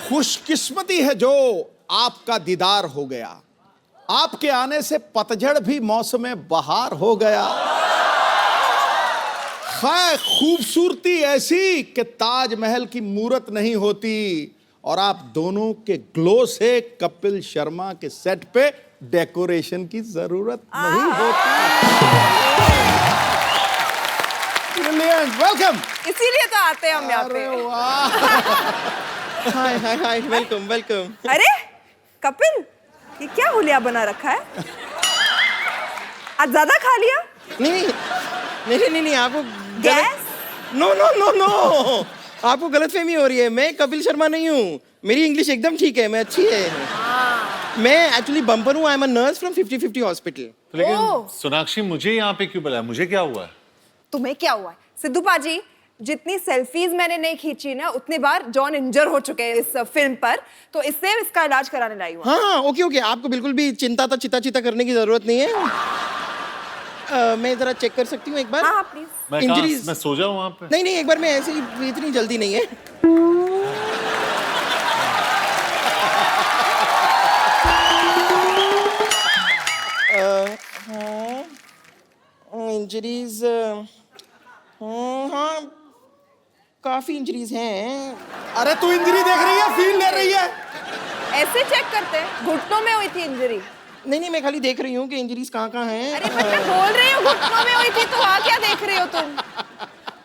खुशकिस्मती है जो आपका दीदार हो गया, आपके आने से पतझड़ भी मौसम बहार हो गया। खैर खूबसूरती ऐसी कि ताजमहल की मूरत नहीं होती, और आप दोनों के ग्लो से कपिल शर्मा के सेट पे डेकोरेशन की जरूरत नहीं होती। Brilliant, welcome. इसीलिए तो आते हैं हम यहाँ पे। अरे वाह। हाय हाय हाय, वेलकम वेलकम। अरे कपिल, ये क्या हुलिया बना रखा है? आज ज्यादा खा लिया? नहीं, आपको gas? No no no no, आपको गलतफहमी हो रही है। मैं कपिल शर्मा नहीं हूँ, मेरी इंग्लिश एकदम ठीक है, मैं अच्छी है। मैं एक्चुअली बम्पर हूँ, I am a nurse from 50-50 hospital. लेकिन सोनाक्षी मुझे यहाँ पे क्यों बुलाया? मुझे क्या हुआ है? तुम्हें क्या हुआ है? सिद्धू पाजी, जितनी सेल्फीज मैंने नहीं खींची ना, उतनी बार जॉन इंजर हो चुके हैं इस फिल्म पर, तो इससे इसका इलाज कराने लाई हूँ। हाँ, ओके, आपको बिल्कुल भी चिंता करने की जरूरत नहीं है। मैं जरा चेक कर सकती हूँ एक बार? हाँ प्लीज। इंजरीज? मैं सो जाऊँ वहाँ पे? नहीं, एक बार मैं ऐसे ही, इतनी जल्दी नहीं है। इंजरीज, हाँ काफी इंजरीज हैं। अरे तू इंजरी देख रही है, फील ले रही है? ऐसे चेक करते हैं, घुटनों में हुई थी इंजरी। नहीं, मैं खाली देख रही हूँ कि इंजरीज कहाँ हैं। अरे मैं बोल रही हूँ घुटनों में हुई थी, तो वहाँ क्या देख रही हो तुम?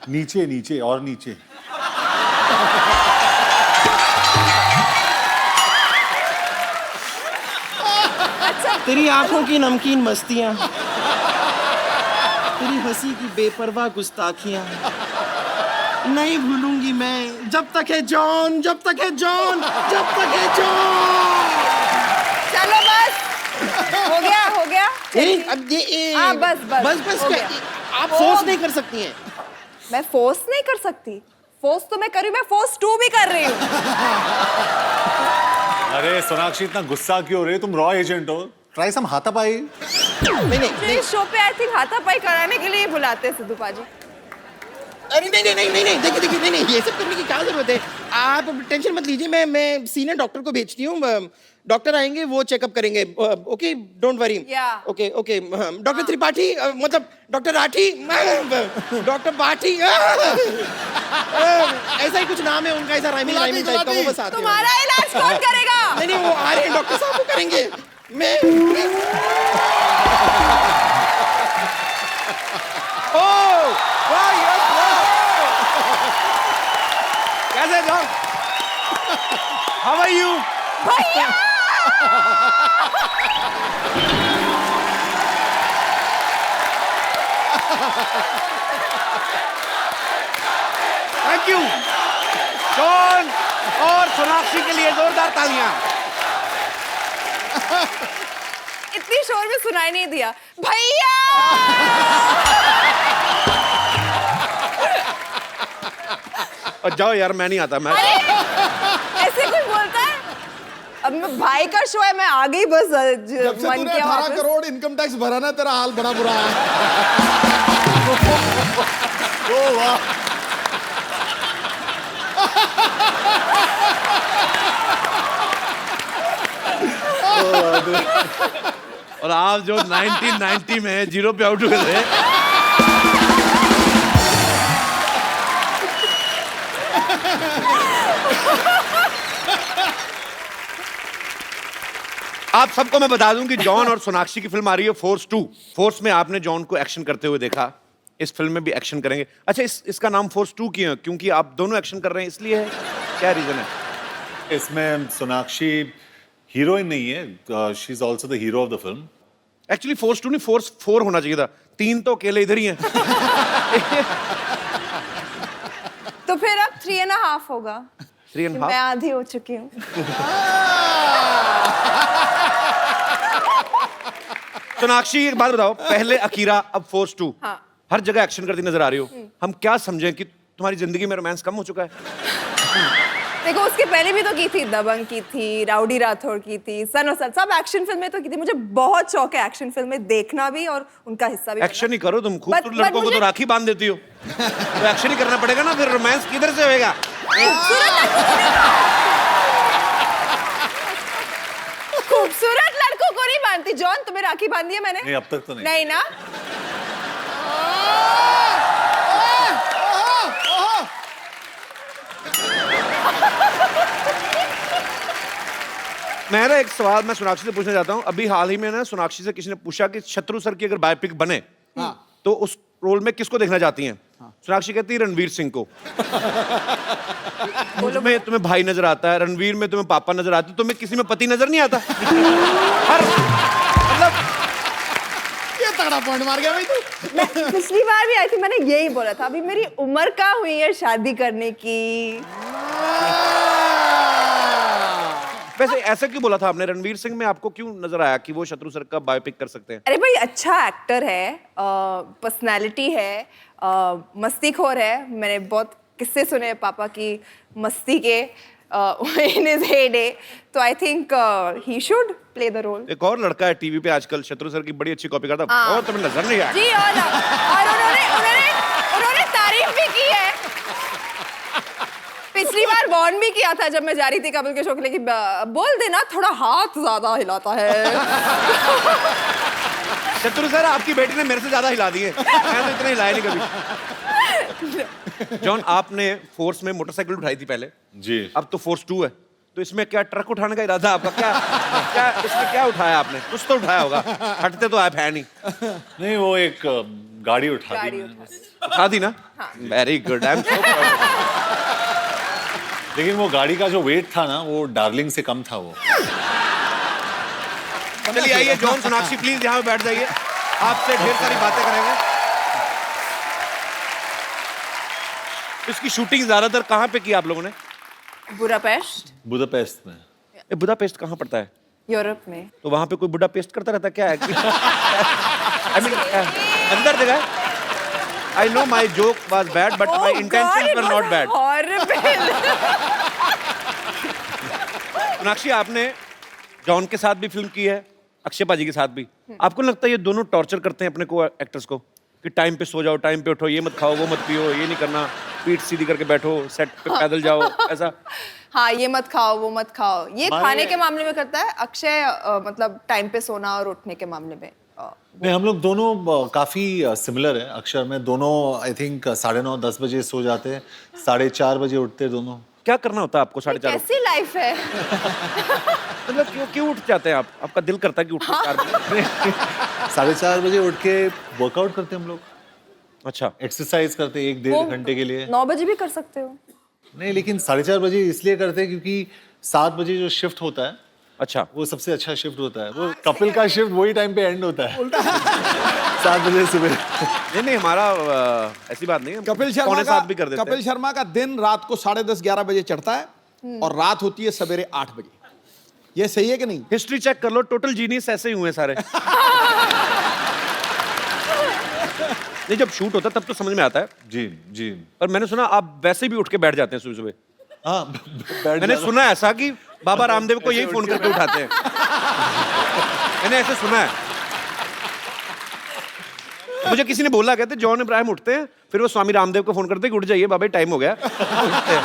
नीचे नीचे और नीचे। अच्छा, तेरी आंखों की नमकीन मस्तियाँ, तेरी हंसी की बेपरवाह गुस्ताखियाँ नहीं भूलूंगी मैं, जब तक है जॉन, जब तक है जॉन, जब तक है जॉन। चलो बस, हो गया। नहीं, अब ये हाँ, बस हो गया। आप फोर्स नहीं कर सकती हैं। मैं फोर्स नहीं कर सकती? फोर्स तो मैं कर रही हूँ, मैं फोर्स 2 भी कर रही हूँ। अरे सोनाक्षी, इतना गुस्सा क्यों हो रही है? तुम रॉ एजेंट हो, ट्राई सम हाथापाई। नहीं, इस शो पे आई थिंक हाथापाई कराने के लिए बुलाते हैं सिद्धू पाजी। अरे नहीं, देखिए, नहीं, ये सब करने की क्या जरूरत है? आप टेंशन मत लीजिए, मैं सीनियर डॉक्टर को भेजती हूँ। डॉक्टर आएंगे, वो चेकअप करेंगे। Okay, don't worry. Okay, doctor Tripathi, मतलब डॉक्टर राठी, डॉक्टर बाठी, ऐसा ही कुछ नाम है उनका, ऐसा राइमिंग टाइप का, वो बस आते हैं। तुम्हारा इलाज कौन करेगा? नहीं, वो आ रहे हैं, डॉक्टर साहब वो करेंगे। मैं कैसे जॉन? How are you? भैया! थैंक यू जॉन और सोनाक्षी के लिए जोरदार तालियां। इतनी शोर में सुनाई नहीं दिया। भैया! और जाओ यार, मैं नहीं आता। मैं ऐसे कोई बोलता है? अब मैं भाई का शो है, मैं आ गई बस। जब से तूने 18 करोड़ इनकम टैक्स भरा ना, तेरा हाल बड़ा बुरा है। ओ वाह। और आप जो 1990 में 0 पे आउट हुए थे, आप सबको मैं बता दूं कि जॉन और सोनाक्षी की फिल्म आ रही है फोर्स 2। फोर्स में आपने जॉन को एक्शन करते हुए देखा, इस फिल्म में भी एक्शन करेंगे। अच्छा, इसका नाम फोर्स 2 क्यों है? क्योंकि आप दोनों एक्शन कर रहे हैं इसलिए है? क्या रीजन है? इसमें सोनाक्षी हीरोइन नहीं है, she is also the hero of the film. Actually force 2 नहीं, फोर्स 4 होना चाहिए था। 3 तो अकेले इधर ही हैं। तो फिर अब 3.5 होगा। 3.5? मैं आधी हो चुकी हूँ। सोनाक्षी एक बात बताओ, पहले अकीरा, अब फोर्स 2। हाँ। हर जगह एक्शन करती नजर आ रही हो, हम क्या समझें कि तुम्हारी जिंदगी में रोमांस कम हो चुका है? देखो, उसके पहले भी तो की थी, दबंग की थी, राउडी राठौड़ की थी, सन और सन, सब एक्शन फिल्में तो की थी। मुझे बहुत शौक है एक्शन फिल्में देखना भी और उनका हिस्सा भी। एक्शन ही करो तुम, खूबसूरत लड़कों को तो राखी बांध देती हो। तो एक्शन ही करना पड़ेगा ना, फिर रोमांस किधर से होएगा? राखी बांधी है मैंने? नहीं, अब तक तो नहीं। नहीं ना? मेरा एक सवाल मैं सोनाक्षी से पूछना चाहता हूँ। अभी हाल ही में ना सोनाक्षी से किसी ने पूछा कि शत्रु सर की अगर बायोपिक बने तो उस रोल में किसको देखना चाहती हैं? सोनाक्षी कहती है रणवीर सिंह को। में तुम्हें भाई नजर आता है, रणवीर में तुम्हें पापा नजर आते, तुम्हें किसी में पति नजर नहीं आता? हर मतलब ये तगड़ा पॉइंट मार गया भाई तू। मैं पिछली बार भी आई थी, मैंने यही बोला था, अभी मेरी उम्र कहाँ हुई है शादी करने की। वैसे ऐसा क्यों बोला था आपने? रणवीर सिंह में आपको क्यों नजर आया कि वो शत्रु सर का बायोपिक कर सकते हैं? अरे भाई अच्छा एक्टर है, पर्सनालिटी है, मस्तीखोर है। मैंने बहुत किस्से सुने हैं पापा की मस्ती के इन हिज हेडे, तो I think he should play the role. एक और लड़का है टीवी पे आजकल शत्रु सर की बड़ी अच्छी कॉपी करता, और तुम्हें नजर नहीं आया? जी, और उन्होंने तारीफ भी की है। पिछली बार वार्न भी किया था जब मैं जा रही थी कपिल के शो के लिए कि बोल देना थोड़ा हाथ ज्यादा हिलाता है। शत्रु सर आपकी बेटी ने मेरे से ज्यादा हिला दिए, मैं तो इतने हिलाए नहीं कभी। जॉन, आपने फोर्स में मोटरसाइकिल उठाई थी पहले जी। अब तो फोर्स 2 है, तो इसमें क्या ट्रक उठाने का इरादा आपका? क्या इसमें क्या उठाया आपने? कुछ तो उठाया होगा, हटते तो आप है नहीं। नहीं, वो एक गाड़ी उठा दी गाड़ी मैंने। उठा दी ना? Very good, I am so proud. लेकिन वो गाड़ी का जो वेट था ना, वो डार्लिंग से कम था वो। चलिए आइए जॉन, सोनाक्षी प्लीज यहाँ पे बैठ जाइए, आपसे ढेर सारी बातें करेंगे। इसकी शूटिंग ज्यादातर कहाँ पे की आप लोगों ने? बुडापेस्ट, बुदापेस्ट में। बुडापेस्ट कहाँ पड़ता है? यूरोप में। तो वहां पे कोई बुढ़ा पेस्ट करता रहता क्या है? I mean, अंदर जगह। I know my joke was bad, but my intentions were not bad. Horrible. Sonakshi, आपने जॉन के साथ भी फिल्म की है, अक्षय पाजी के साथ भी। आपको लगता है ये दोनों टॉर्चर करते हैं अपने को एक्टर्स को कि टाइम पे सो जाओ, टाइम पे उठो, ये मत खाओ, वो मत पियो, ये नहीं करना, पीठ सीधी करके बैठो, सेट पे पैदल जाओ, ऐसा? हाँ, ये मत खाओ, वो मत खाओ, ये खाने के मामले में करता है अक्षय, मतलब टाइम पे सोना और उठने के मामले में। नहीं, हम लोग दोनों काफी सिमिलर है। अक्षर में दोनों आई थिंक 9:30 10 बजे सो जाते हैं, 4:30 बजे उठते हैं दोनों। क्या करना होता है आपको 4:30? कैसी लाइफ है? मतलब क्यों उठ जाते हैं आप? आपका दिल करता है कि उठो 4 बजे? 4:30 बजे उठ के वर्कआउट करते हैं हम लोग। अच्छा, एक्सरसाइज करते हैं 1-1.5 घंटे के लिए। 9 बजे भी कर सकते हो। नहीं, लेकिन 4:30 बजे इसलिए करते हैं क्योंकि 7 बजे जो शिफ्ट होता है, अच्छा, वो सबसे अच्छा शिफ्ट होता है। वो कपिल का शिफ्ट वही टाइम पे एंड होता है, 7 बजे सुबह। नहीं हमारा ऐसी बात नहीं है। कपिल शर्मा पौने का 7 भी कर देते हैं। कपिल शर्मा का दिन रात को 10:30 11 बजे चढ़ता है और रात होती है सवेरे 8 बजे। ये सही है कि नहीं? हिस्ट्री चेक कर लो, टोटल जीनियस ऐसे ही हुए सारे। नहीं, जब शूट होता है तब तो समझ में आता है। जी जी। पर मैंने सुना आप वैसे भी उठ के बैठ जाते हैं सुबह सुबह। हाँ, मैंने सुना ऐसा कि बाबा रामदेव को यही फोन करके उठाते हैं। मैंने ऐसे सुना है, मुझे किसी ने बोला, कहते जॉन इब्राहिम उठते हैं, फिर वो स्वामी रामदेव को फोन करते हैं कि उठ जाइए बाबा, टाइम हो गया। उठते हैं।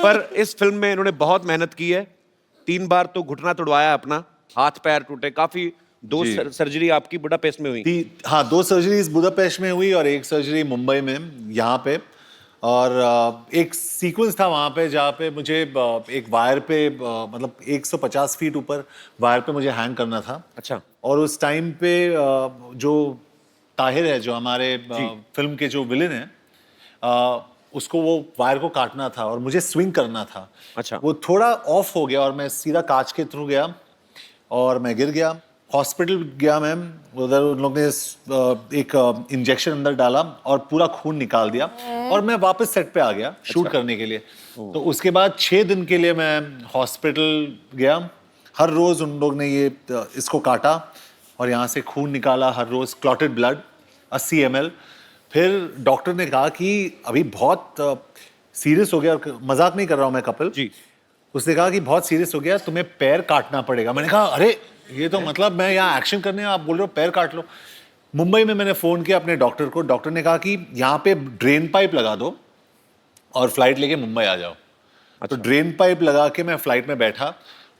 पर इस फिल्म में इन्होंने बहुत मेहनत की है। 3 बार तो घुटना तुड़वाया अपना, हाथ पैर टूटे, काफी 2 सर्जरी आपकी बुडापेस्ट में हुई। हाँ, 2 सर्जरीज बुदापेस्ट में हुई और 1 सर्जरी मुंबई में, यहाँ पे। और एक सीक्वेंस था वहाँ पे जहाँ पे मुझे एक वायर पे मतलब 150 फीट ऊपर वायर पे मुझे हैंग करना था। अच्छा। और उस टाइम पे जो ताहिर है, जो हमारे फिल्म के जो विलेन है, उसको वो वायर को काटना था और मुझे स्विंग करना था। अच्छा। वो थोड़ा ऑफ हो गया और मैं सीधा कांच के थ्रू गया और मैं गिर गया। हॉस्पिटल गया मैं, उधर उन लोग ने एक इंजेक्शन अंदर डाला और पूरा खून निकाल दिया और मैं वापस सेट पे आ गया शूट करने के लिए। तो उसके बाद 6 दिन के लिए मैं हॉस्पिटल गया। हर रोज उन लोग ने ये इसको काटा और यहाँ से खून निकाला, हर रोज क्लॉटेड ब्लड 80 ml। फिर डॉक्टर ने कहा कि अभी बहुत सीरियस हो गया, और मजाक नहीं कर रहा हूँ मैं कपिल जी, उसने कहा कि बहुत सीरियस हो गया, तुम्हें पैर काटना पड़ेगा। मैंने कहा अरे ये तो मतलब मैं यहाँ एक्शन करने, आप बोल रहे हो पैर काट लो। मुंबई में मैंने फ़ोन किया अपने डॉक्टर को, डॉक्टर ने कहा कि यहाँ पे ड्रेन पाइप लगा दो और फ्लाइट लेके मुंबई आ जाओ। तो ड्रेन पाइप लगा के मैं फ्लाइट में बैठा,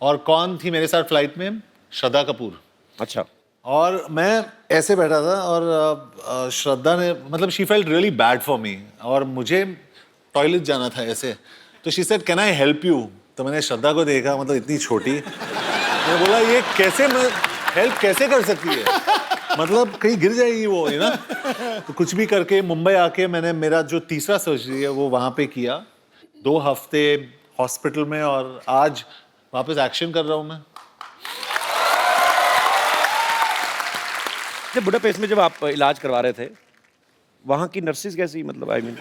और कौन थी मेरे साथ फ्लाइट में? श्रद्धा कपूर। अच्छा। और मैं ऐसे बैठा था, और श्रद्धा ने, मतलब she felt really bad for me, और मुझे टॉयलेट जाना था ऐसे, तो she said can I help you? तो मैंने श्रद्धा को देखा, मतलब इतनी छोटी, मैं बोला ये कैसे, हेल्प कैसे कर सकती है, मतलब कहीं गिर जाएगी वो, है ना। तो कुछ भी करके मुंबई आके मैंने मेरा जो तीसरा सर्जरी है वो वहाँ पे किया, 2 हफ्ते हॉस्पिटल में, और आज वापस एक्शन कर रहा हूँ मैं। जब बुडापेस्ट में जब आप इलाज करवा रहे थे, वहाँ की नर्सेज कैसी, मतलब आई मीन?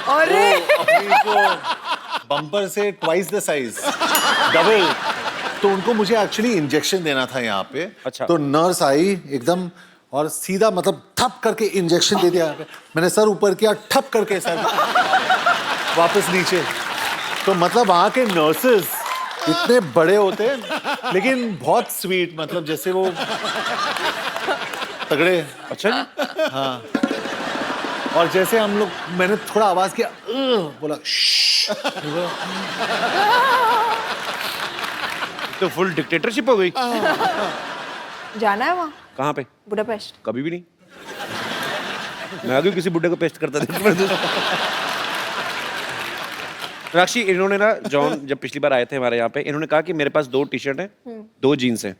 और अपनी को बम्पर से ट्वाइस द साइज, डबल, तो उनको मुझे एक्चुअली इंजेक्शन देना था यहाँ पे। अच्छा। तो नर्स आई एकदम और सीधा मतलब ठप करके इंजेक्शन दे दिया। मैंने सर ऊपर किया, ठप करके सर वापस नीचे। तो मतलब वहाँ के नर्सेस इतने बड़े होते हैं लेकिन बहुत स्वीट, मतलब जैसे वो तगड़े। अच्छा जी। हाँ, और जैसे हम लोग, मैंने थोड़ा आवाज किया, बोला तो फुल डिक्टेटरशिप हो गई। जाना है वहाँ? कहाँ पे? बुडापेस्ट। कभी भी नहीं। मैं आगे किसी बुड्ढे को पेस्ट करता था। राक्षी, इन्होंने ना, जॉन जब पिछली बार आए थे हमारे यहाँ पे, इन्होंने कहा कि मेरे पास 2 टी शर्ट हैं, 2 जीन्स हैं।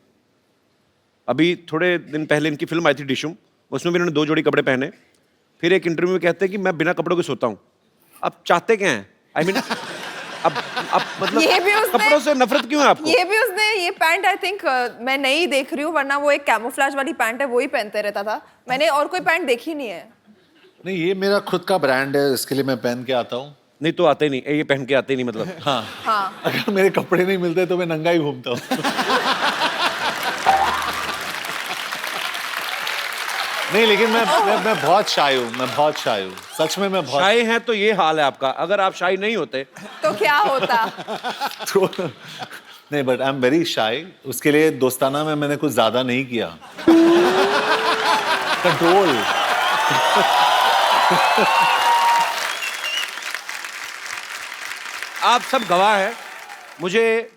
अभी थोड़े दिन पहले इनकी फिल्म आई थी डिशुम, उसमें भी इन्होंने 2 जोड़ी कपड़े पहने। फिर एक इंटरव्यू में कहते हैं कि मैं बिना कपड़ों के सोता हूँ। अब चाहते क्या हैं? आई मीन अब मतलब ये भी उसने, कपड़ों से नफरत क्यों है आपको? ये भी उसने, ये पैंट आई थिंक मैं नहीं देख रही हूँ, वरना वो एक कैमोफ्लेज वाली पैंट है, वो ही पहनते रहता था। मैंने और कोई पैंट देखी नहीं है। नहीं, ये मेरा खुद का ब्रांड है, इसके लिए मैं पहन के आता हूँ। नहीं तो आते नहीं, ये पहन के आते नहीं मतलब। हाँ। अगर मेरे कपड़े नहीं मिलते तो मैं नंगा ही घूमता हूँ। नहीं, लेकिन मैं बहुत शाय हूँ, मैं बहुत शाय हूँ, सच में मैं बहुत शाय हैं तो ये हाल है आपका। अगर आप शाय नहीं होते तो क्या होता? तो नहीं, but I am very shy. उसके लिए दोस्ताना में मैंने कुछ ज्यादा नहीं किया। कंट्रोल। आप सब गवाह हैं। मुझे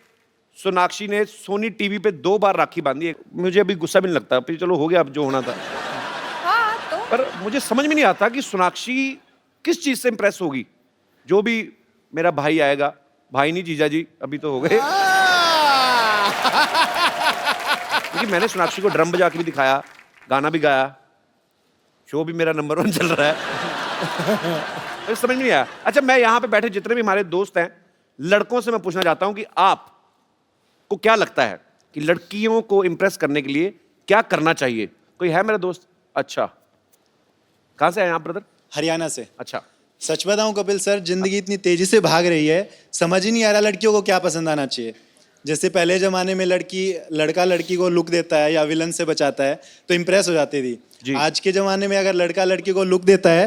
सोनाक्षी ने सोनी टीवी पे 2 बार राखी बांधी है। मुझे अभी गुस्सा भी नहीं लगता, फिर चलो हो गया अब जो होना था। हाँ तो पर मुझे समझ में नहीं आता कि सोनाक्षी किस चीज से इंप्रेस होगी। जो भी मेरा भाई आएगा, भाई नहीं जीजा जी अभी तो हो गए, क्योंकि मैंने सोनाक्षी को ड्रम बजा के भी दिखाया, गाना भी गाया, शो भी मेरा नंबर 1 चल रहा है। तो समझ में नहीं आया। अच्छा, मैं यहाँ पे बैठे जितने भी हमारे दोस्त हैं, लड़कों से मैं पूछना चाहता हूँ कि आप को क्या लगता है कि लड़कियों को इंप्रेस करने के लिए क्या करना चाहिए? कोई है मेरा दोस्त? अच्छा, कहाँ से आए आप ब्रदर? हरियाणा से। अच्छा, सच बताऊं कपिल सर, जिंदगी इतनी तेजी से भाग रही है, समझ ही नहीं आ रहा लड़कियों को क्या पसंद आना चाहिए। जैसे पहले जमाने में लड़का लड़की को लुक देता है या विलन से बचाता है तो इंप्रेस हो जाती थी। आज के जमाने में अगर लड़का लड़की को लुक देता है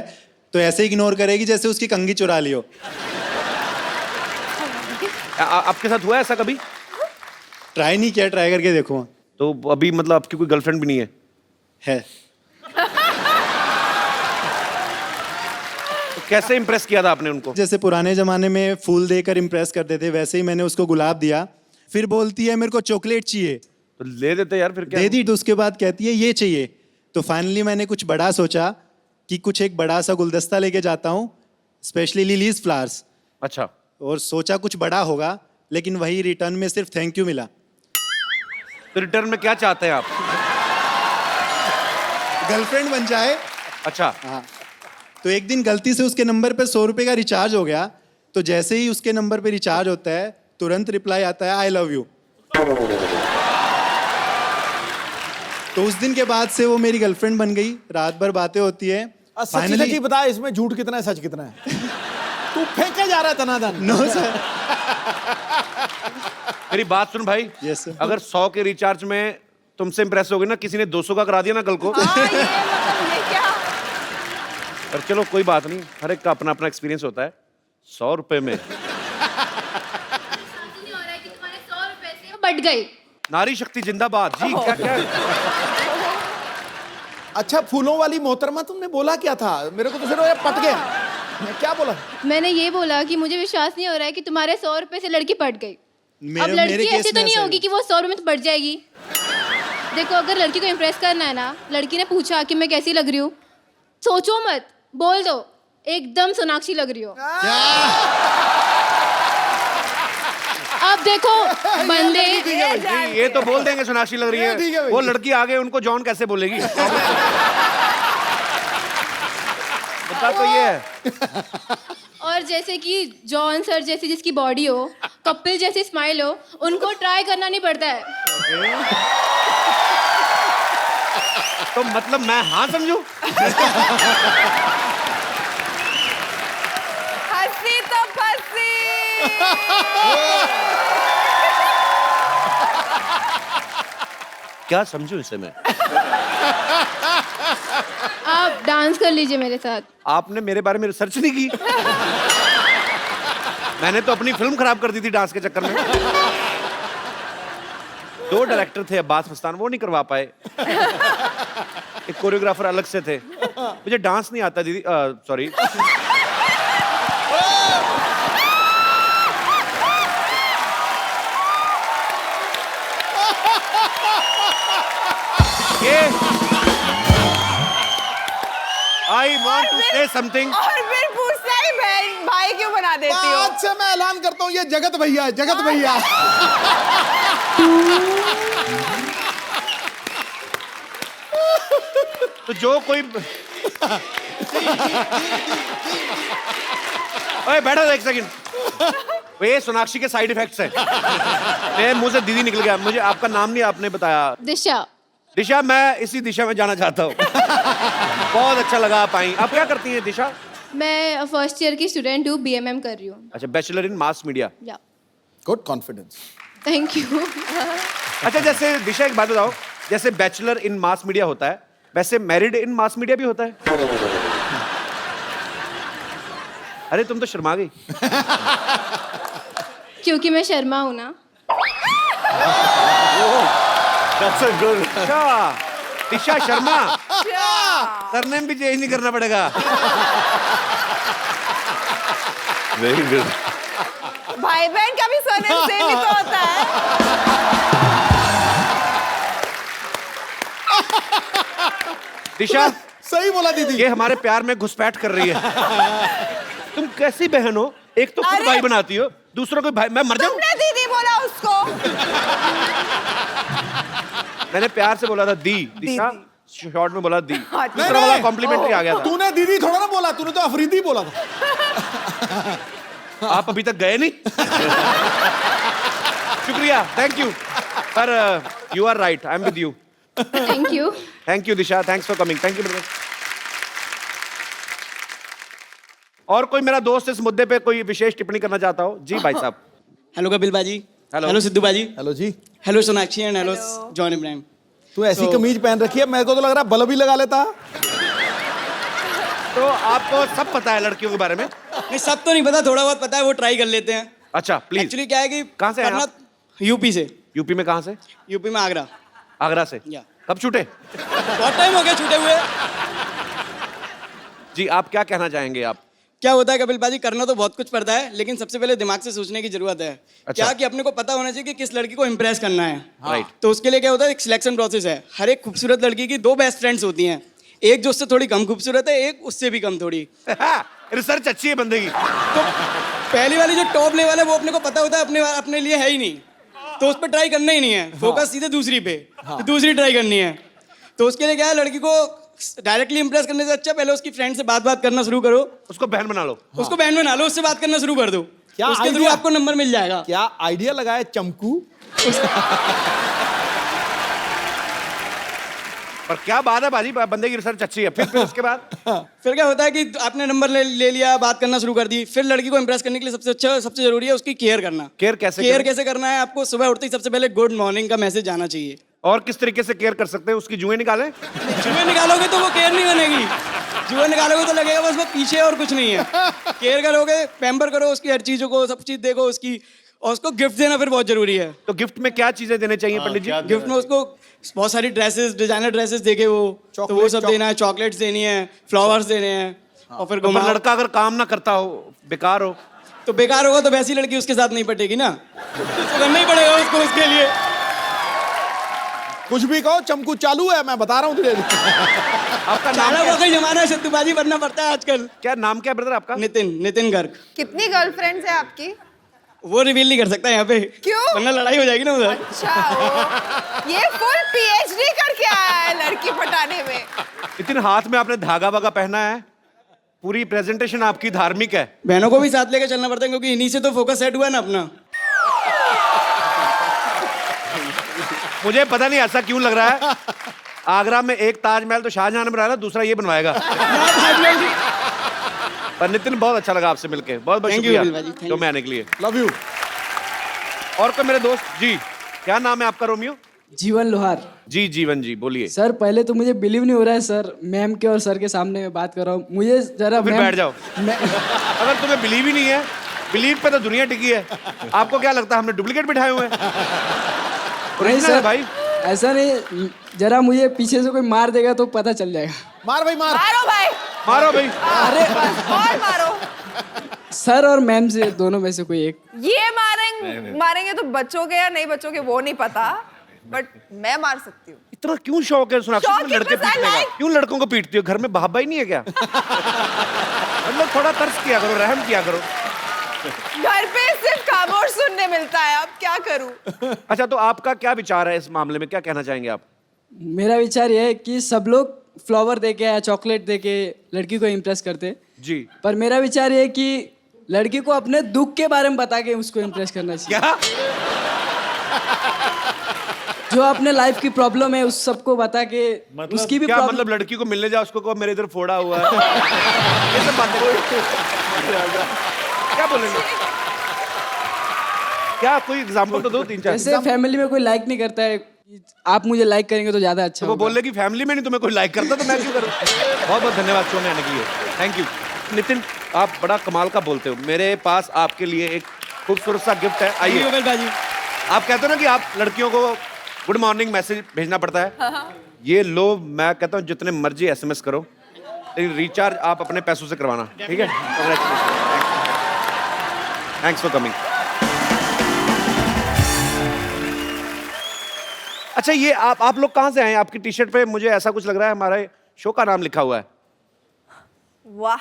तो ऐसे इग्नोर करेगी जैसे उसकी कंघी चुरा ली हो। आपके साथ हुआ है ऐसा कभी? ट्राई नहीं किया, ट्राई करके देखो। तो अभी मतलब आपकी कोई गर्लफ्रेंड भी नहीं है? है। तो कैसे इंप्रेस किया था आपने उनको? जैसे पुराने जमाने में फूल देकर इंप्रेस करते थे, वैसे ही मैंने उसको गुलाब दिया। फिर बोलती है मेरे को चॉकलेट चाहिए, तो ले देते यार, फिर क्या? दे दी। तो उसके बाद कहती है ये चाहिए। तो फाइनली मैंने कुछ बड़ा सोचा कि कुछ एक बड़ा सा गुलदस्ता लेके जाता हूँ, स्पेशली लिलीज फ्लावर्स। अच्छा, और सोचा कुछ बड़ा होगा, लेकिन वही रिटर्न में सिर्फ थैंक यू मिला। तो रिटर्न में क्या चाहते हैं आप? गर्लफ्रेंड बन जाए। अच्छा, हाँ। तो एक दिन गलती से उसके नंबर पे 100 रुपए का रिचार्ज हो गया। तो जैसे ही उसके नंबर पे रिचार्ज होता है, तुरंत रिप्लाई आता है आई लव यू। तो उस दिन के बाद से वो मेरी गर्लफ्रेंड बन गई। रात भर बातें होती है। सच सच ही बता, इसमें झूठ कितना है, सच कितना है? तू फेंके जा रहा है तनादन। No sir. मेरी बात सुन भाई। Yes sir. अगर 100 के रिचार्ज में तुमसे इंप्रेस हो गए ना, किसी ने 200 का करा दिया ना कल को, हाँ, ये क्या? पर चलो कोई बात नहीं, हर एक का अपना अपना एक्सपीरियंस होता है। 100 रुपए में बढ़ गई। नारी शक्ति जिंदाबाद जी। क्या क्या? अच्छा, फूलों वाली मोहतरमा तुमने बोला क्या था? मेरे को तो सिर्फ ये पट गया। मैं क्या बोला? मैंने ये बोला कि मुझे विश्वास नहीं हो रहा है कि तुम्हारे 100 रुपए से लड़की पट गई। अब लड़की केस ऐसी तो में नहीं ऐसा होगी कि वो 100 रुपए में तो पट जाएगी। देखो, अगर लड़की को इम्प्रेस करना है ना, लड़की ने पूछा कि मैं कैसी लग रही हूँ, सोचो मत, बोल दो एकदम सोनाक्षी लग रही हो। अब देखो बंदे, नहीं, ये तो बोल देंगे सोनाक्षी लग रही ये ठीक है है, भाई। वो लड़की आगे उनको जॉन कैसे बोलेगी? बता तो ये है। और जैसे कि जॉन सर जैसी जिसकी बॉडी हो, कपिल जैसी स्माइल हो, उनको ट्राई करना नहीं पड़ता है। तो मतलब मैं हाँ समझू? हंसी तो फंसी। क्या समझू इसे मैं? आप डांस कर लीजिए मेरे साथ। आपने मेरे बारे में रिसर्च नहीं की? मैंने तो अपनी फिल्म खराब कर दी थी डांस के चक्कर में। 2 डायरेक्टर थे अब्बास मस्तान, वो नहीं करवा पाए। एक कोरियोग्राफर अलग से थे। मुझे डांस नहीं आता दीदी, सॉरी। ये I want to say something. और फिर पूछता है बहन भाई क्यों बना देती हो? आज से मैं ऐलान करता हूँ, ये जगत भैया है, जगत भैया। तो जो कोई ओए बैठो एक सेकंड। ये सोनाक्षी के साइड इफेक्ट्स हैं। मेरे मुंह से दीदी निकल गया। मुझे आपका नाम नहीं आपने बताया। दिशा। दिशा, मैं इसी दिशा में जाना चाहता हूँ। बहुत अच्छा लगा आप आई। आप क्या करती हैं दिशा? मैं फर्स्ट ईयर की स्टूडेंट हूँ, BMM कर रही हूँ। अच्छा, बैचलर इन मास मीडिया। या गुड कॉन्फिडेंस। Thank you. अच्छा, जैसे दिशा एक बात बताओ, जैसे बैचलर इन मास मीडिया होता है, वैसे मैरिड इन मास मीडिया भी होता है? अरे तुम तो शर्मा गई। क्योंकि मैं शर्मा हूँ ना। That's a good. अच्छा, दिशा शर्मा। सरनेम भी चेंज नहीं करना पड़ेगा। Very good. भाई बहन का भी सरनेम सेम ही तो होता है। दिशा, सही बोला दीदी। ये हमारे प्यार में घुसपैठ कर रही है। तुम कैसी बहन हो? एक तो खुद अरे! भाई बनाती हो, दूसरों को भाई। मैं मर जाऊं? तुमने दीदी बोला उसको। मैंने प्यार से बोला था दी। दिशा शॉर्ट में बोला दी। अच्छा। दूसरा वाला कॉम्प्लीमेंट्री आ गया था। तूने दीदी थोड़ा ना बोला, तूने तो अफरीदी बोला था। आप अभी तक गए नहीं? शुक्रिया, थैंक यू। पर you are right, I am with you. Thank you. Thank you Disha, thanks for coming. Thank you brother. और कोई मेरा दोस्त इस मुद्दे पे कोई विशेष टिप्पणी करना चाहता हो? जी भाई साहब। हेलो कपिल बाजी। हेलो। हेलो सिद्धू बाजी। हेलो जी। Hello Sonakshi and hello John Abraham. तू ऐसी कमीज पहन रखी है, मेरे को तो लग रहा है बल्ब ही लगा लेता। तो आपको सब पता है लड़कियों के बारे में? नहीं, सब तो नहीं पता, थोड़ा बहुत पता है, वो ट्राई कर लेते हैं। अच्छा प्लीज। एक्चुअली क्या है कि कहाँ से हैं आप? यूपी से। यूपी में कहाँ से? यूपी में आगरा। आगरा से। या। कब छूटे? बहुत टाइम हो गया छूटे हुए। जी, आप क्या कहना चाहेंगे? आप क्या होता है कपिल बाजी, करना तो बहुत कुछ पड़ता है, लेकिन सबसे पहले दिमाग से सोचने की जरूरत है। अच्छा। क्या कि अपने को पता होना चाहिए कि किस लड़की को इम्प्रेस करना है। राइट। तो उसके लिए क्या होता है, एक सिलेक्शन प्रोसेस है। हर एक खूबसूरत लड़की की 2 बेस्ट फ्रेंड्स होती हैं, एक जो उससे थोड़ी कम खूबसूरत है, एक उससे भी कम थोड़ी। रिसर्च अच्छी है बंदे की। तो पहली वाली जो टॉप लेवल है वो अपने को पता होता है अपने लिए है ही नहीं, तो उस पर ट्राई करना ही नहीं है। फोकस सीधे दूसरी पे, दूसरी ट्राई करनी है। तो उसके लिए क्या है, लड़की को डायरेक्टली इंप्रेस करने से अच्छा पहले उसकी फ्रेंड से बात करना शुरू करो। उसको बहन बना लो। उसको बहन बना लो, उससे बात करना शुरू कर दो। क्या उसके थ्रू idea? आपको नंबर मिल जाएगा। क्या आइडिया लगाया चमकू। पर क्या बात है बाजी, बंदे की रिसर्च अच्छी है। फिर उसके बाद फिर क्या होता है कि आपने नंबर ले लिया, बात करना शुरू कर दी। फिर लड़की को इंप्रेस करने के लिए सबसे जरूरी है उसकी केयर करना। केयर कैसे केयर करें? कैसे करना है, आपको सुबह उठते ही सबसे पहले गुड मॉर्निंग का मैसेज आना चाहिए। और किस तरीके से केयर कर सकते हैं? उसकी जुएं निकालें? जुए निकालोगे तो वो केयर नहीं बनेगी। जुए निकालोगे तो लगेगा बस वो पीछे और कुछ नहीं है। केयर करोगे, पैम्पर करो उसकी हर चीजों को, सब चीज देखो उसकी, और उसको गिफ्ट देना फिर बहुत जरूरी है। तो गिफ्ट में क्या चीजें देने चाहिए पंडित जी? गिफ्ट में उसको बहुत सारी ड्रेसेस, डिजाइनर ड्रेसेस देखे वो, तो वो सब देना है। चॉकलेट्स देनी है, फ्लावर्स देने हैं, और फिर तो पर घुमाओ। लड़का अगर काम ना करता हो, बेकार हो, तो बेकार होगा तो वैसी लड़की उसके साथ नहीं पटेगी ना, तो करना ही पड़ेगा उसको उसके लिए। कुछ भी कहो, चमकू चालू है, मैं बता रहा हूँ तुझे। आपका नाम चारा क्या हुआ कोई जमाना है, सत्तूबाजी बनना पड़ता है आजकल। क्या नाम क्या ब्रदर आपका? नितिन गर्ग। कितनी गर्लफ्रेंड्स है आपकी? वो रिवील नहीं कर सकता यहाँ पे, क्यों? वरना लड़ाई हो जाएगी ना उधर। अच्छा, ये फुल PhD करके आया है लड़की पटाने में। इतने हाथ में आपने धागा वागा पहना है, पूरी प्रेजेंटेशन आपकी धार्मिक है। बहनों को भी साथ लेकर चलना पड़ता है, क्योंकि इन्हीं से तो फोकस सेट हुआ है ना अपना। मुझे पता नहीं ऐसा क्यों लग रहा है, आगरा में एक ताजमहल तो शाहजहां ने बनाया, दूसरा ये बनवाएगा। पर नितिन, बहुत अच्छा लगा आपसे मिलके, बहुत बहुत Thank you, शुक्रिया विपिन भाजी, thank तो you. मैं आने के लिए। Love you. और कोई मेरे दोस्त जी, क्या नाम है आपका? रोमियो जीवन लोहार। जी, जीवन जी, बोलिए। सर पहले तो मुझे बिलीव नहीं हो रहा है सर, मैम के और सर के सामने मैं बात कर रहा हूँ, मुझे जरा फिर मैम- बैठ जाओ। मैं- अगर तुम्हें बिलीव ही नहीं है, बिलीव पे तो दुनिया टिकी है। आपको क्या लगता है हमने डुप्लीकेट बिठाए हुए हैं? नहीं Original है सर भाई। ऐसा नहीं, जरा मुझे पीछे से कोई मार देगा तो पता चल जाएगा। मार भाई मार। मारो भाई, मारो भाई। अरे और मारो। सर और मैम से दोनों में से कोई एक। ये मारेंगे तो बचोगे या नहीं बचोगे वो नहीं पता, बट मैं मार सकती हूँ। इतना क्यों शौक है सोनाक्षी शौक तुम्हें लड़के because I पीटने का? like- क्यों लड़कों को पीटती हो? घर में बाबा ही नहीं है क्या? मतलब थोड़ा तरस किया करो, रहम किया करो। घर पे सिर्फ खामोश सुनने मिलता है, अब क्या करूँ? अच्छा, तो आपका क्या विचार है इस मामले में, क्या कहना चाहेंगे आप? मेरा विचार यह है कि सब लोग फ्लावर दे के या चॉकलेट दे के लड़की को इम्प्रेस करते, जी। पर मेरा विचार ये है कि लड़की को अपने दुख के बारे में बता के उसको इम्प्रेस करना चाहिए। क्या? जो अपने लाइफ की प्रॉब्लम है उस सबको बता के उसकी भी क्या प्रॉब्लम। मतलब लड़की को मिलने जाओ, उसको कहो मेरे इधर फोड़ा हुआ है। ये सब बातें क्या बोलेंगे? क्या कोई एग्जांपल तो दो, तीन चार। जैसे फैमिली में कोई लाइक नहीं करता है, आप मुझे लाइक करेंगे तो ज्यादा अच्छा तो वो होगा। बोल रहे कि फैमिली में नहीं तुम्हें कोई लाइक करता, तो मैं क्यों करूं? बहुत बहुत धन्यवाद शो में आने के लिए, थैंक यू। नितिन, आप बड़ा कमाल का बोलते हो। मेरे पास आपके लिए एक खूबसूरत सा गिफ्ट है, आइए। विपिन भाजी, आप कहते हो ना कि आप लड़कियों को गुड मॉर्निंग मैसेज भेजना पड़ता है, ये लो, मैं कहता हूँ जितने मर्जी SMS करो, लेकिन रिचार्ज आप अपने पैसों से करवाना, ठीक है? Thanks for coming. अच्छा, ये आप लोग कहाँ से आए हैं? आपकी टी शर्ट पे मुझे ऐसा कुछ लग रहा है हमारे शो का नाम लिखा हुआ है। वाह,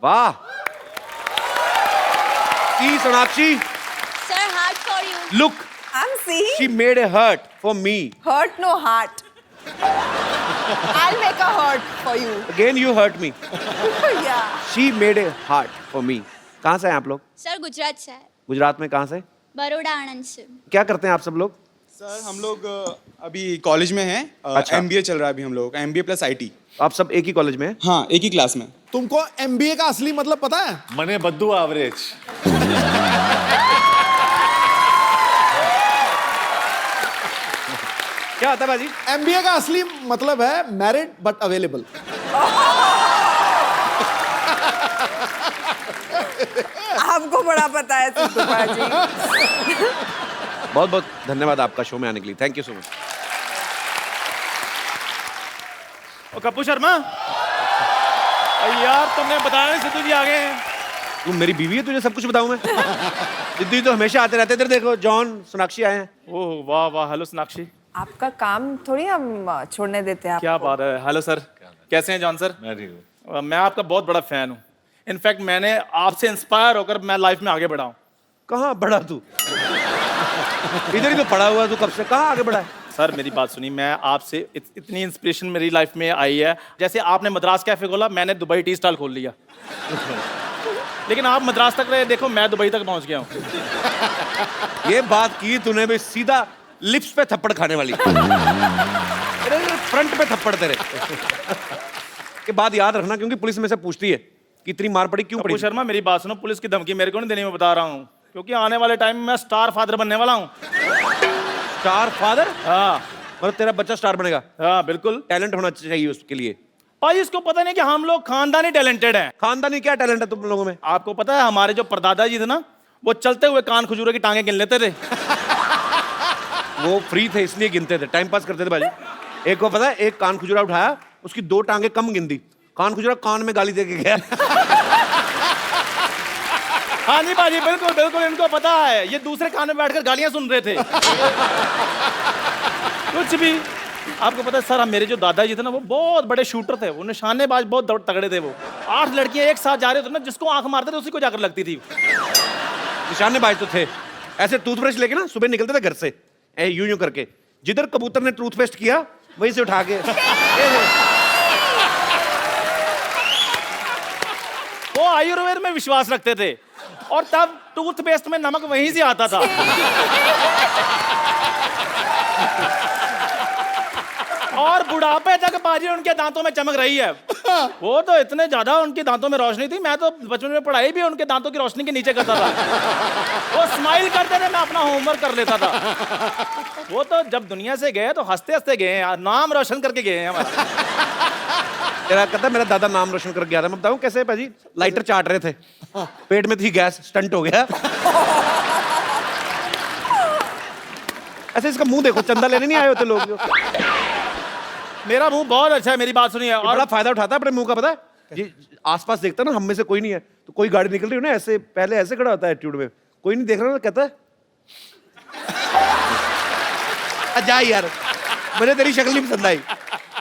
वाह। See, Sonakshi, Sir, heart for you. look, I'm seeing she made a heart for me. hurt no heart. I'll make a heart for you. Again you hurt me. Yeah. She made a heart for me. कहाँ से हैं आप लोग? Sir Gujarat से है, गुजरात में कहाँ से? बड़ौदा आनंद से। क्या करते हैं आप सब लोग? सर हम लोग अभी कॉलेज में हैं, अच्छा। MBA चल रहा है अभी हम लोग का, MBA प्लस IT। आप सब एक ही कॉलेज में हैं? हाँ, एक ही क्लास में। तुमको MBA का असली मतलब पता है? मने बद्दू एवरेज। क्या होता है बाजी? MBA का असली मतलब है मैरिड बट अवेलेबल। आपको बड़ा पता है सिद्धू भाजी। बहुत बहुत धन्यवाद आपका शो में आने के लिए, thank you so much. Kappu Sharma, यार तुमने बताया नहीं सिद्धू जी आ गए हैं। तू मेरी बीवी है, तुझे सब कुछ बताऊं मैं? सिद्धू तो हमेशा आते रहते। इधर देखो, जॉन, सोनाक्षी आए हैं। ओह वाह वाह, हेलो सोनाक्षी, आपका काम थोड़ी हम छोड़ने देते हैं क्या आपको। बात है। हेलो सर, कैसे हैं जॉन सर? मैं ठीक हूँ। मैं आपका बहुत बड़ा फैन हूँ। इनफैक्ट मैंने आपसे इंस्पायर होकर मैं लाइफ में आगे बढ़ा हूँ। कहाँ बढ़ा तू? इधर ही तो पड़ा हुआ तू कब से, कहाँ आगे बढ़ा है? सर मेरी बात सुनिए, मैं आपसे इतनी इंस्पिरेशन मेरी लाइफ में आई है। जैसे आपने मद्रास कैफे खोला, मैंने दुबई टी स्टॉल खोल लिया। लेकिन आप मद्रास तक रहे, देखो मैं दुबई तक पहुंच गया हूँ। ये बात की तूने भी सीधा लिप्स पे थप्पड़ खाने वाली। फ्रंट पे थप्पड़ तेरे के बाद याद रखना, क्योंकि पुलिस में से पूछती है कि इतनी मार पड़ी क्यों कप्पू पड़ी। शर्मा मेरी बात सुनो, पुलिस की धमकी मेरे को नहीं देनी, मैं बता रहा हूँ, क्योंकि आने वाले टाइम में मैं स्टार फादर बनने वाला हूँ। Star father? हाँ मतलब तेरा बच्चा स्टार बनेगा? हाँ बिल्कुल। टैलेंट होना चाहिए उसके लिए। भाई इसको पता नहीं कि हम लोग खानदानी टैलेंटेड हैं। खानदानी क्या टैलेंट है तुम लोगों में? आपको पता है हमारे जो परदादा जी थे ना, वो चलते हुए कान खजूरों की टांगे गिन लेते थे। वो फ्री थे इसलिए गिनते थे, टाइम पास करते थे भाई। एक को पता है, एक कान खुजरा उठाया, उसकी 2 टांगे कम गिन दी, कान खुजरा, कान में गाली दे के गया। हाँ जी बाजी, बिल्कुल बिल्कुल, इनको पता है, ये दूसरे कान में बैठकर गालियां सुन रहे थे। कुछ भी। आपको पता है सर, हम मेरे जो दादाजी थे ना, वो बहुत बड़े शूटर थे, वो निशानेबाज बहुत तगड़े थे। वो 8 लड़कियां एक साथ जा रहे थे ना, जिसको आंख मारते थे उसी को जाकर लगती थी। निशानेबाज तो थे, ऐसे टूथब्रश लेके ना सुबह निकलते थे घर से, यूं यूं करके, जिधर कबूतर ने टूथपेस्ट किया वहीं से उठा के। वो आयुर्वेद में विश्वास रखते थे, और तब टूथपेस्ट में नमक वहीं से आता था। और बुढ़ापे तक बाजी उनके दांतों में चमक रही है। वो तो इतने ज्यादा उनके दांतों में रोशनी थी, मैं तो बचपन में पढ़ाई भी उनके दांतों की रोशनी के नीचे करता था। वो स्माइल करते थे, मैं अपना होमवर्क कर लेता था। वो तो जब दुनिया से गए तो हंसते हंसते गए हैं, नाम रोशन करके गए हैं हमारा। तेरा कहता मेरा दादा नाम रोशन कर गया था। मैं बताऊं कैसे भाजी, लाइटर चाट रहे थे, पेट में थी गैस, स्टंट हो गया। ऐसे इसका मुंह देखो, चंदा लेने नहीं आए होते लोग। मेरा मुंह बहुत अच्छा है, मेरी बात सुनिए। और बड़ा फायदा उठाता है अपने मुंह का, पता है? ये आसपास देखता ना, हम में से कोई नहीं है, तो कोई गाड़ी निकल रही हो ना, ऐसे पहले ऐसे खड़ा होता है एटीट्यूड में, कोई नहीं देख रहा ना, कहता है जा यार, मुझे तेरी शक्ल नहीं पसंद आई।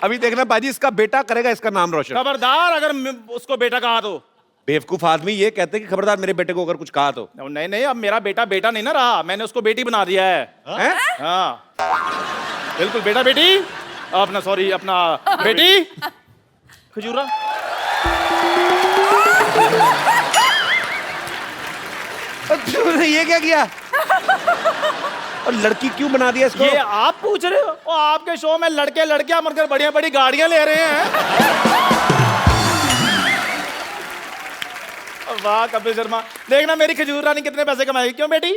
अभी देखना बाजी, इसका बेटा करेगा इसका नाम रोशन। खबरदार अगर उसको बेटा कहा तो। बेवकूफ आदमी ये कहते हैं कि खबरदार मेरे बेटे को अगर कुछ कहा तो। नहीं नहीं, अब मेरा बेटा बेटा नहीं ना रहा, मैंने उसको बेटी बना दिया है। हैं? हाँ बिल्कुल, बेटा बेटी, अपना सॉरी अपना बेटी खजूरा। ये क्या किया? और लड़की क्यों बना दिया इसको? ये आप पूछ रहे हो? और आपके शो में लड़के लड़कियां मरकर बढ़िया बड़ी गाड़ियां ले रहे हैं। वाह कपिल शर्मा, देखना मेरी खजूर रानी कितने पैसे कमाएगी। क्यों बेटी?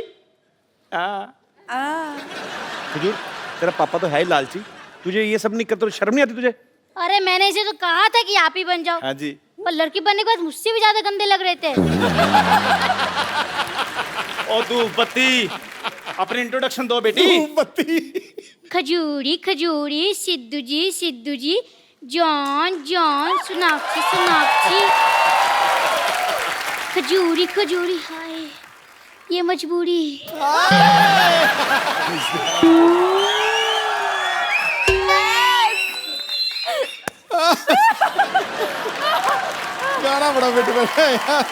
खजूर, तेरा पापा तो है ही लालची, तुझे ये सब नहीं करते तो शर्म नहीं आती तुझे? अरे मैंने इसे तो कहा था कि आप ही बन जाओ। हाँ जी। पर लड़की बनने के बाद मुझसे भी ज्यादा गंदे लग रहे थे। ओ धूप बत्ती, अपनी इंट्रोडक्शन दो बेटी। बत्ती। खजूरी खजूरी, सिद्धू जी, जॉन जॉन, सोनाक्षी सोनाक्षी। खजूरी खजूरी, हाय ये मजबूरी। गाना बड़ा बेटे बैठा है यार।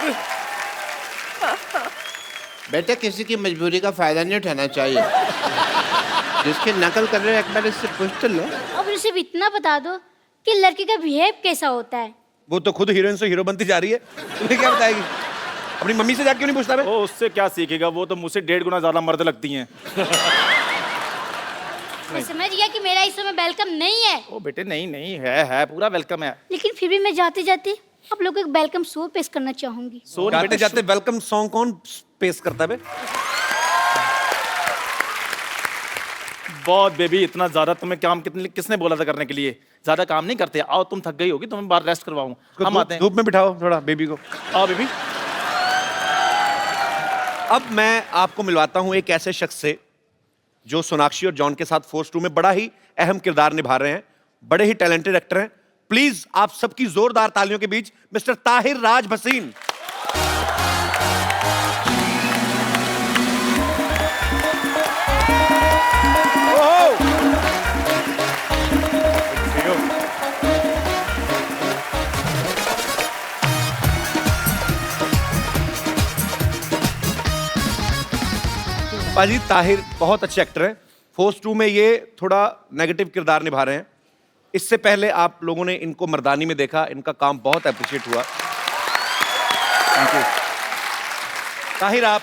बेटा किसी की मजबूरी का फायदा नहीं उठाना चाहिए। जिसकी नकल कर रहे हो एक बार इससे पूछ तो लो। अब सिर्फ इतना बता दो कि लड़की का बिहेव कैसा होता है। वो तो खुद हीरोइन से हीरो बनती जा रही है, तुम्हें क्या बताएगी? अपनी मम्मी से जाके क्यों नहीं पूछता? वो उससे क्या सीखेगा, वो तो मुझसे 1.5 गुना ज्यादा मर्द लगती हैं। मैं समझ गया कि मेरा इस समय वेलकम नहीं है। ओ बेटे नहीं नहीं, है पूरा वेलकम है। लेकिन फिर भी मैं जाते जाते आप लोगों को एक वेलकम सॉन्ग पेश करना चाहूंगी। जाते जाते वेलकम सॉन्ग कौन पेश करता है बे? बहुत बेबी, इतना ज्यादा तुम्हें काम किसने बोला था करने के लिए? ज्यादा काम नहीं करते। आओ, तुम थक गई होगी, तुम्हें बाहर रेस्ट करवाऊं। हम आते हैं। धूप में बिठाओ थोड़ा बेबी को। आओ बेबी। अब मैं आपको मिलवाता हूं एक ऐसे शख्स से जो सोनाक्षी और जॉन के साथ फोर्स 2 में बड़ा ही अहम किरदार निभा रहे हैं, बड़े ही टैलेंटेड एक्टर हैं। प्लीज आप सबकी जोरदार तालियों के बीच मिस्टर ताहिर राज भसीन। पाजी, ताहिर बहुत अच्छे एक्टर हैं। फोर्स 2 में ये थोड़ा नेगेटिव किरदार निभा रहे हैं। इससे पहले आप लोगों ने इनको मर्दानी में देखा, इनका काम बहुत अप्रिशिएट हुआ। Thank you. ताहिर, आप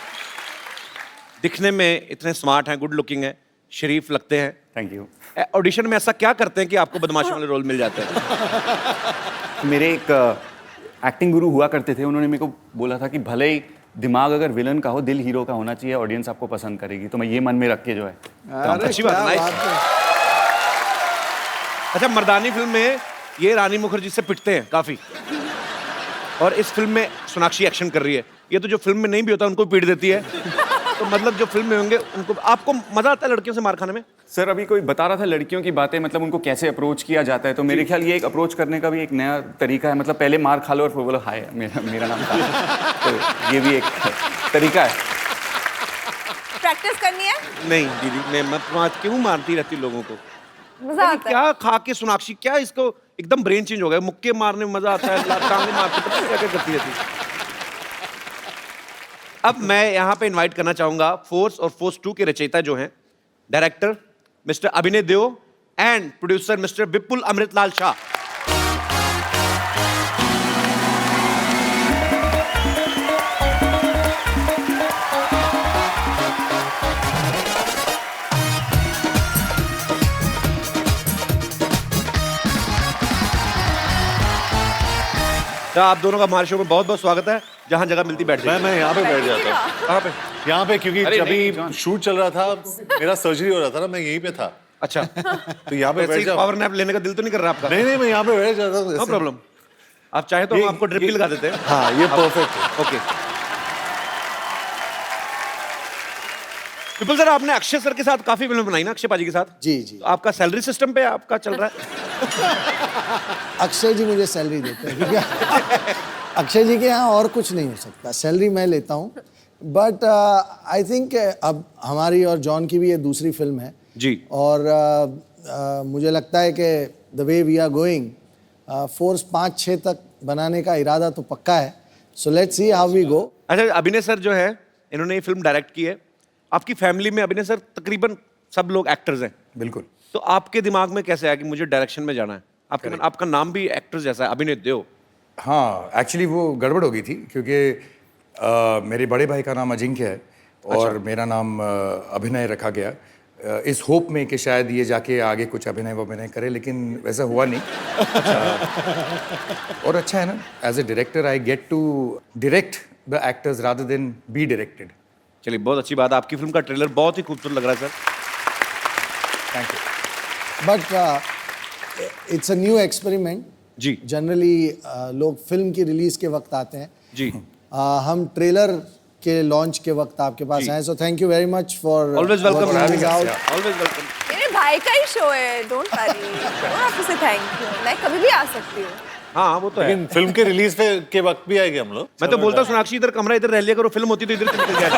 दिखने में इतने स्मार्ट हैं, गुड लुकिंग हैं, शरीफ लगते हैं। Thank you. ऑडिशन में ऐसा क्या करते हैं कि आपको बदमाशों वाले रोल मिल जाते हैं? मेरे एक एक्टिंग गुरु हुआ करते थे, उन्होंने मेरे को बोला था कि भले ही दिमाग अगर विलन का हो, दिल हीरो का होना चाहिए, ऑडियंस आपको पसंद करेगी। तो मैं ये मन में रख के जो है अच्छी बात है। अच्छा, मर्दानी फिल्म में ये रानी मुखर्जी से पिटते हैं काफी, और इस फिल्म में सोनाक्षी एक्शन कर रही है। ये तो जो फिल्म में नहीं भी होता उनको पीट देती है। तो मतलब जो फिल्म में होंगे उनको आपको मजा आता है लड़कियों से मार खाने में? सर अभी कोई बता रहा था लड़कियों की बातें, मतलब उनको कैसे अप्रोच किया जाता है, तो मेरे ख्याल ये एक अप्रोच करने का भी एक नया तरीका है। मतलब पहले मार खा लो और फिर बोलो हाय मेरा नाम था। तो ये भी एक तरीका है। प्रैक्टिस करनी है? नहीं दीदी, मैं क्यों मारती रहती लोगों को? मजा आता है। क्या खा के सोनाक्षी, क्या इसको एकदम ब्रेन चेंज हो गया। मुक्के मारने में मजा आता है, टांगे मारते पता नहीं क्या क्या करती रहती। अब मैं यहाँ पे इनवाइट करना चाहूंगा फोर्स और फोर्स 2 के रचयिता जो हैं, डायरेक्टर मिस्टर अभिनय देओ एंड प्रोड्यूसर मिस्टर विपुल अमृतलाल शाह। तो आप दोनों का हमारे शो में बहुत बहुत स्वागत है। जहां जगह मिलती बैठ जाइए। मैं यहाँ पे बैठ जाता हूँ। कहाँ पे? यहाँ पे, क्योंकि अरे जब नहीं, भी शूट चल रहा था, मेरा सर्जरी हो रहा था ना, मैं यहीं पे था। अच्छा, तो यहाँ पे बैठ जाओ। पावर नैप लेने का दिल तो नहीं कर रहा आपका? नहीं, मैं यहाँ पे बैठ जाता हूँ। नो प्रॉब्लम, आप चाहे तो हम आपको ड्रिप भी लगा देते हैं। हाँ, ये परफेक्ट है। ओके। विपुल सर, आपने अक्षय सर के साथ काफी फिल्म बनाई ना, अक्षय पाजी के साथ? जी जी। तो आपका सैलरी सिस्टम पे आपका चल रहा है? अक्षय जी मुझे सैलरी देते हैं, क्योंकि अक्षय जी के यहाँ और कुछ नहीं हो सकता, सैलरी मैं लेता हूँ। बट आई थिंक अब हमारी और जॉन की भी ये दूसरी फिल्म है जी, और मुझे लगता है कि the way we are going, Force 5-6 तक बनाने का इरादा तो पक्का है। So let's see how we go. अच्छा, अभिनय सर जो है इन्होंने ये फिल्म डायरेक्ट की है। आपकी फैमिली में अभिनय सर तकरीबन सब लोग एक्टर्स हैं। बिल्कुल। तो आपके दिमाग में कैसे आया कि मुझे डायरेक्शन में जाना है? आपका नाम भी एक्टर जैसा है, अभिनय देओ। हाँ, एक्चुअली वो गड़बड़ हो गई थी, क्योंकि मेरे बड़े भाई का नाम अजिंक्य है और मेरा नाम अभिनय रखा गया, इस होप में कि शायद ये जाके आगे कुछ अभिनय करे, लेकिन वैसा हुआ नहीं। और अच्छा है ना, as a director I get to direct the actors rather than be directed. चलिए, बहुत अच्छी बात है। आपकी फिल्म का ट्रेलर बहुत ही खूबसूरत लग रहा है sir. Thank you. But it's a new experiment जी। जनरली लोग फिल्म की रिलीज के वक्त आते हैं जी। हम ट्रेलर के लॉन्च के वक्त आपके पास आए, so thank you very much for always welcome. Always welcome. मेरे भाई का ही शो है, डोंट वरी। आपसे से थैंक यू, मैं कभी भी आ सकती हूँ। हाँ, वो तो है। लेकिन फिल्म के रिलीज के वक्त भी आएंगे हम लोग। मैं तो बोलता हूँ सोनाक्षी इधर कमरा इधर रह लिया करो, फिल्म होती तो इधर निकल जाए।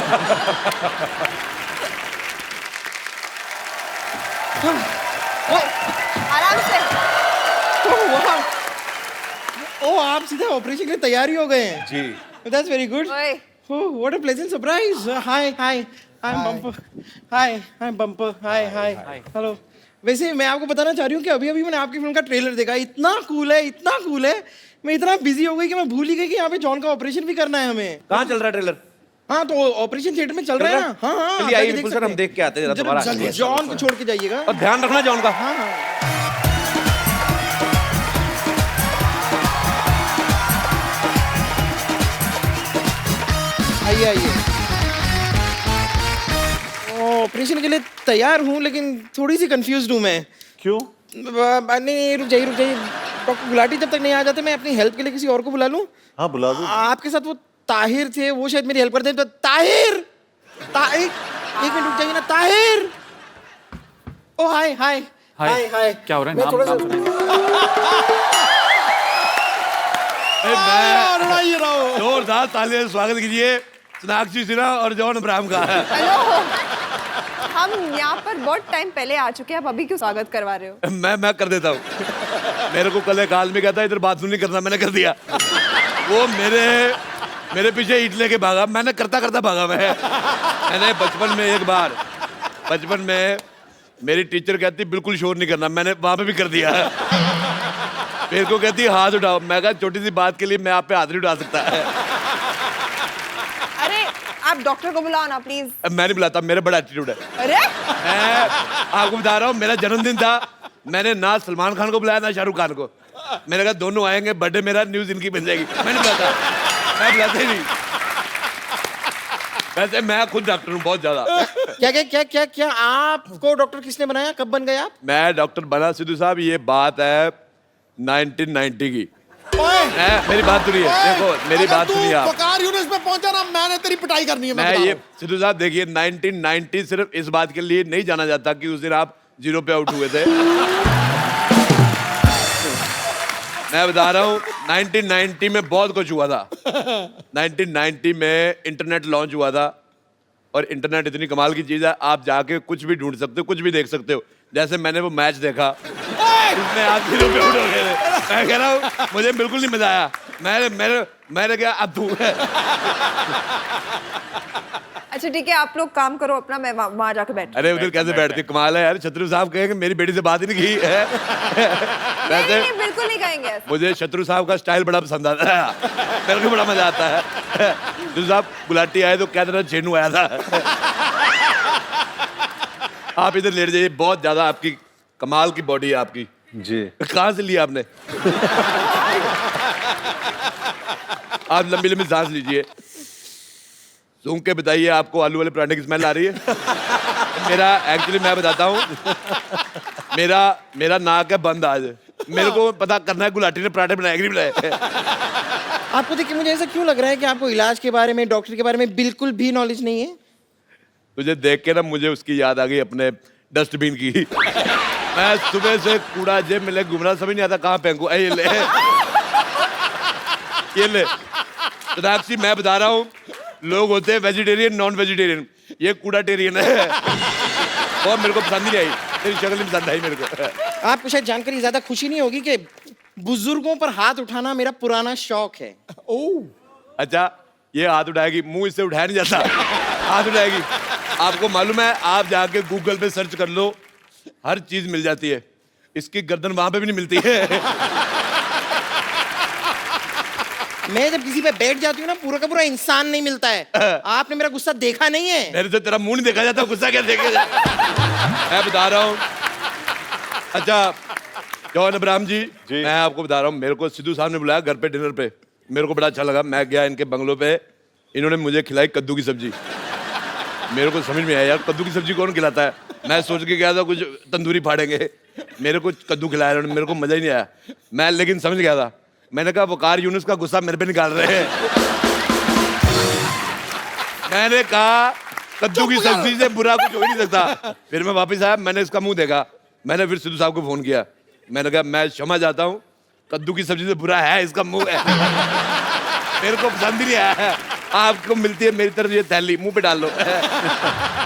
आराम से। ओ, आप सीधा ऑपरेशन के लिए तैयार ही हो गए हैं। जी। That's very good. Oh, what a pleasant surprise. Hi, I'm Bumper. I'm Bumper. Hi. Hello. वैसे मैं आपको बताना चाह रही हूँ कि अभी मैंने आपकी फिल्म का ट्रेलर देखा, इतना कूल है। मैं इतना बिजी हो गई कि मैं भूल ही गई कि यहाँ पे जॉन का ऑपरेशन भी करना है हमें। कहाँ चल रहा है ट्रेलर? हाँ, तो ऑपरेशन थिएटर में चल रहा है ना। हाँ। चलिए आइए विपुल सर, हम देख के आते हैं दोबारा। जॉन को छोड़ के जाइएगा और ध्यान रखना जॉन का। हाँ। आइए। ऑपरेशन के लिए तैयार हूँ, लेकिन थोड़ी सी कंफ्यूज्ड हूँ मैं। क्यों? नहीं, रुक जाइए। डॉक्टर गुलाटी जब तक नहीं आ जाते, मैं अपनी हेल्प के लिए किसी और को बुला लूँ? हाँ, बुला दो। आपके साथ वो ताहिर थे, वो शायद मेरी हेल्प करते हैं। तो ताहिर, एक मिनट रुक जाइए ना। ताहिर, ओ हाय। क्या हो रहा है? नाम जोरदार तालियों से स्वागत कीजिए सोनाक्षी सिन्हा और जॉन अब्राहम का। हेलो, हम यहाँ पर बहुत टाइम पहले आ चुके हैं, आप अभी क्यों स्वागत करवा रहे हो? मैं कर देता हूँ। मेरे को कल एक आदमी कहता है इधर बाथरूम नहीं करना, मैंने कर दिया। वो मेरे पीछे ईंट लेके भागा, मैंने करता भागा। मैंने बचपन में मेरी टीचर कहती बिल्कुल शोर नहीं करना, मैंने वहां पे भी कर दिया। मेरे को कहती हाथ उठाओ, मैं कहा छोटी सी बात के लिए मैं आप पे हाथ नहीं उठा सकता। अरे आप डॉक्टर को बुलाओ ना प्लीज। मैं नहीं बुलाता, मेरा बड़ा एटीट्यूड है। अरे मैं आपको बता रहा हूँ, मेरा जन्मदिन था, मैंने ना सलमान खान को बुलाया ना शाहरुख खान को। मैंने कहा दोनों आएंगे, बर्थडे मेरा, न्यूज इनकी बन जाएगी। मैं बुलाता ही नहीं। वैसे मैं खुद डॉक्टर हूँ बहुत ज्यादा। क्या आपको डॉक्टर किसने बनाया? कब बन गए आप? मैं डॉक्टर बना सिद्धू साहब, ये बात है 1990 की। मेरी बात सुनिए, देखो मेरी बात सुनिए आप। वकार यूनिस में पहुंचा ना, मैंने तेरी पिटाई करनी है। मैं बता ये रहा हूं। सिद्धू साहब देखिए 1990 सिर्फ इस बात के लिए नहीं जाना जाता कि उस दिन आप 0 पे आउट हुए थे। मैं बता रहा हूँ 1990 में बहुत कुछ हुआ था। 1990 में इंटरनेट लॉन्च हुआ था और इंटरनेट इतनी कमाल की चीज है, आप जाके कुछ भी ढूंढ सकते हो, कुछ भी देख सकते हो। जैसे मैंने वो मैच देखा, उसमें आप 0 पे आउट हो गए थे। मैं कह रहा हूँ मुझे बिल्कुल नहीं मजा आया। मैंने कहा अब तू है। अच्छा ठीक है, आप लोग काम करो अपना, मैं वहां जाके बैठ। अरे उधर कैसे बैठती, कमाल है यार। शत्रु साहब कहेंगे मेरी बेटी से बात ही नहीं की है। वैसे नहीं, बिल्कुल नहीं कहेंगे ऐसा। मुझे शत्रु साहब का स्टाइल बड़ा पसंद आता है, मेरे को बड़ा मजा आता है। शत्रु साहब गुलाटी आए तो क्या तरह चेनू आया था। आप इधर लेट जाइए, बहुत ज्यादा आपकी कमाल की बॉडी है आपकी। जी कहाँ से लिया आपने? आप लंबी लंबी सांस लीजिए, सूंघ के बताइए आपको आलू वाले पराठे की स्मेल आ रही है? मेरा एक्चुअली मैं बताता हूँ, मेरा नाक है बंद आज। मेरे को पता करना है गुलाटी ने पराठे बनाए कि नहीं बनाए। आपको देख के मुझे ऐसा क्यों लग रहा है कि आपको इलाज के बारे में, डॉक्टर के बारे में बिल्कुल भी नॉलेज नहीं है? तुझे देख के ना मुझे उसकी याद आ गई, अपने डस्टबिन की। मैं सुबह से कूड़ा जेब में ले घूम रहा, समझ नहीं आता कहाँ फेंकूं। ये ले, ये ले। सोनाक्षी मैं बता रहा हूँ, लोग होते हैं वेजिटेरियन, नॉन वेजिटेरियन, ये कूड़ाटेरियन है। और मेरे को पसंद नहीं आई, तेरी शक्ल नहीं पसंद आई मेरे को। आपको शायद जानकर ज्यादा खुशी नहीं होगी कि बुजुर्गों पर हाथ उठाना मेरा पुराना शौक है। ओह अच्छा, ये हाथ उठाएगी, मुंह इससे उठाया नहीं जाता, हाथ उठाएगी। आपको मालूम है, आप जाके गूगल पे सर्च कर लो, हर चीज मिल जाती है। इसकी गर्दन वहां पे भी नहीं मिलती है। मैं जब किसी पे बैठ जाती हूँ ना, पूरा का पूरा इंसान नहीं मिलता है। आपने मेरा गुस्सा देखा नहीं है। मेरे से तेरा मुंह नहीं देखा जाता, गुस्सा क्या देखेगा? मैं बता रहा हूँ। अच्छा जॉन अब्राहम जी, मैं आपको बता रहा हूँ, मेरे को सिद्धू साहब ने बुलाया घर पे डिनर पे, मेरे को बड़ा अच्छा लगा। मैं गया इनके बंगलों पे, इन्होंने मुझे खिलाई कद्दू की सब्जी। मेरे को समझ में आया यार कद्दू की सब्जी कौन खिलाता है। मैं सोच के गया था कुछ तंदूरी फाड़ेंगे, मेरे को कद्दू खिलाया इन्होंने, मेरे को मजा ही नहीं आया। मैं लेकिन समझ गया था, मैंने कहा वकार यूनुस का गुस्सा मेरे पे निकाल रहे हैं। मैंने कहा कद्दू की सब्जी से बुरा कुछ हो ही नहीं सकता। फिर मैं वापस आया, मैंने इसका मुंह देखा, मैंने फिर सिद्धू साहब को फोन किया, मैंने कहा मैं क्षमा चाहता हूँ, कद्दू की सब्जी से बुरा है इसका मुंह है। मेरे को पसंद ही नहीं आया है। आपको मिलती है मेरी तरफ ये थैली, मुंह पे डाल लो।